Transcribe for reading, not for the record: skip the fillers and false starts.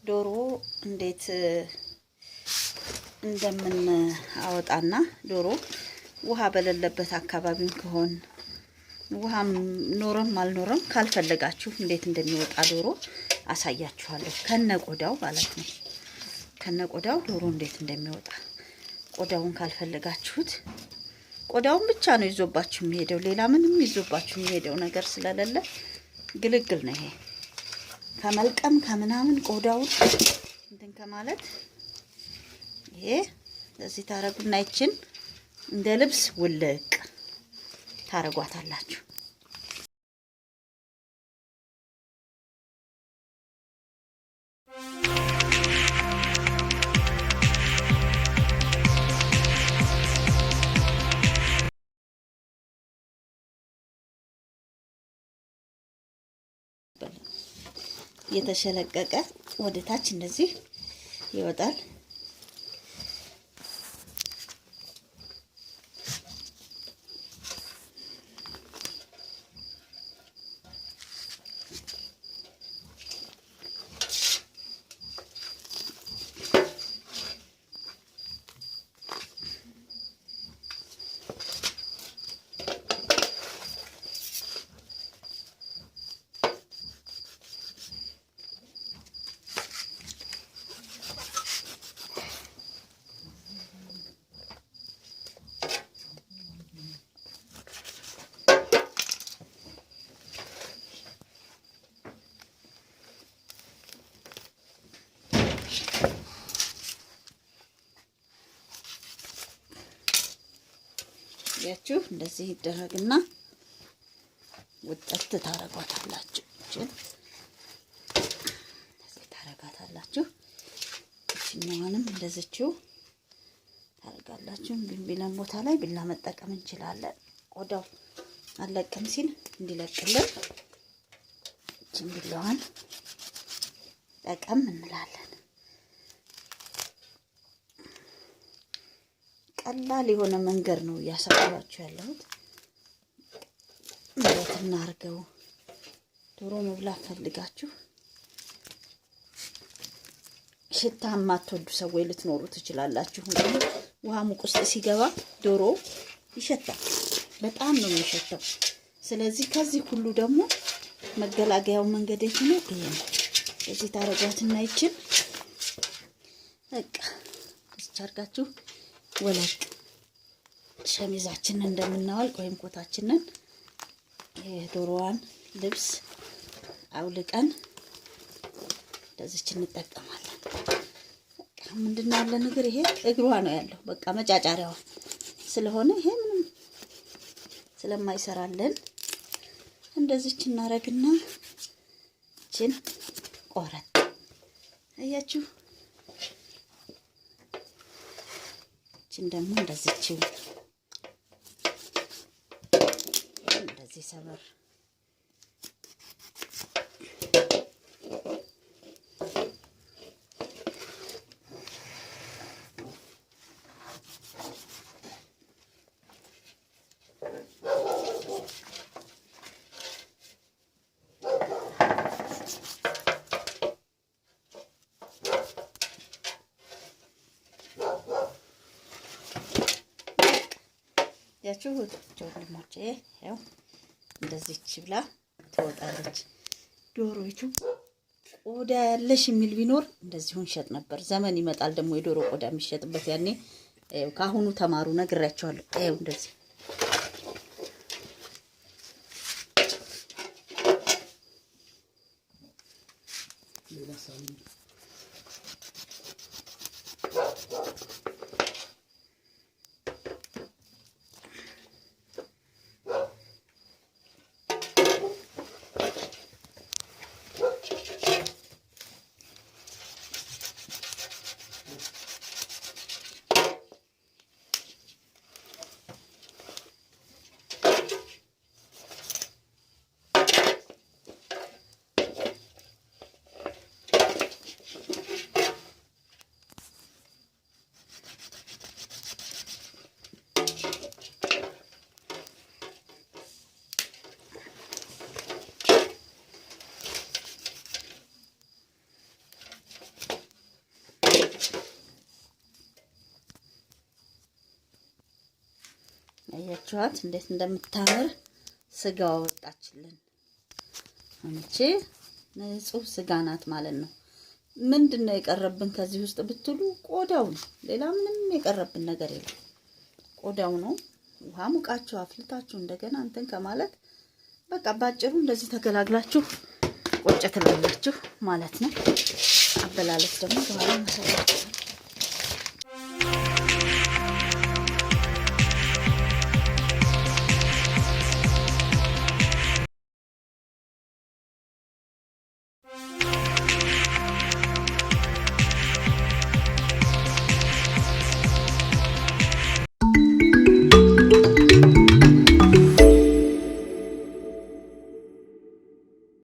ዶሮ እንዴት እንደምን አወጣና ዶሮ ውሃ በሌለበት አካባቢም ከሆነ ውሃም ኖርም አልኖርም ካልፈለጋችሁ እንዴት እንደሚወጣ ዶሮ አሳያችኋለሁ ከነቆዳው ማለት ነው። ከነቆዳው ዶሮ እንዴት እንደሚወጣ ቆዳውን ካልፈለጋችሁት ቆዳውን ብቻ ነው ይዞባችሁ የሚሄደው ሌላ ምንም ይዞባችሁ የሚሄደው ነገር ስለሌለ ግልግል ነው። ይሄ ከመልቀም ከምናምን ቆዳውን እንትን ከማለት ይሄ ለዚህ ታረጉና ይችን እንደ ልብስ ውልቅ ታረጓታላችሁ። የተሸለቀቀ ወደ ታች እንደዚህ ይወጣል። ያችሁ እንደዚህ ይደረግና ወጣት ታረጋታላችሁ። እንደዚህ ታረጋታላችሁ። እቺኛውንም እንደዚህው ታረጋላችሁ። ቢላም ቦታ ላይ ቢላ መጠቀም እንችላለን። ቆዳው አለቀም ሲል እንዲለቅልን እቺን ቢላዋን ጠቀም እንላለን። ቀላል የሆነ መንገድ ነው ያሳያችሁ ያለሁት። ማለት እናርገው ዶሮ መብላት ፈልጋችሁ ሽታ ማትወዱ ሰዎች ልትኖሩ ትችላላችሁ። ውሃ ሙቅ ውስጥ ሲገባ ዶሮ ይሸታል፣ በጣም ነው የሚሸተው። ስለዚህ ከዚህ ሁሉ ደግሞ መገላገያው መንገድ የት ነው? ይሄ ነው። እዚህ ታረጋትና ይችን በቃ እስቻርጋችሁ ወለቅ ሸሚዛችንን እንደምናወልቅ ወይም ኮታችንን የዶሮዋን ልብስ አውልቀን እንደዚህ እንጠቀማለን። በቃ ምንድነው ያለ ነገር ይሄ እግሯ ነው ያለው። በቃ መጫጫሪያዋ ስለሆነ ይሄ ምንም ስለማይሰራልን እንደዚህ እናረግና እቺን ቆረጥ አያችሁ። ደግሞ እንደዚህ ሰበር ያችሁ ወንድሞቼ ያው እንደዚህ ብላ ትወጣለች። ዶሮይቱ ቆዳ ያለሽ የሚል ቢኖር እንደዚሁን ሸጥ ነበር። ዘመን ይመጣል ደግሞ የዶሮ ቆዳ የሚሸጥበት ያኔ ካሁኑ ተማሩ ነግራችኋለሁ። ይሄው እንደዚህ አያችኋት እንዴት እንደምታምር ስጋዋ ወጣችልን። አንቺ ንጹህ ስጋ ናት ማለት ነው። ምንድነው የቀረብን ከዚህ ውስጥ ብትሉ ቆዳው ነው። ሌላ ምንም የቀረብን ነገር የለም። ቆዳው ነው። ውሃ ሙቃችሁ አፍልታችሁ እንደገና እንትን ከማለት በቃ ባጭሩ እንደዚህ ተገላግላችሁ ቁጭ ትላላችሁ ማለት ነው። አበላለች ደግሞ በኋላ መሰላችሁ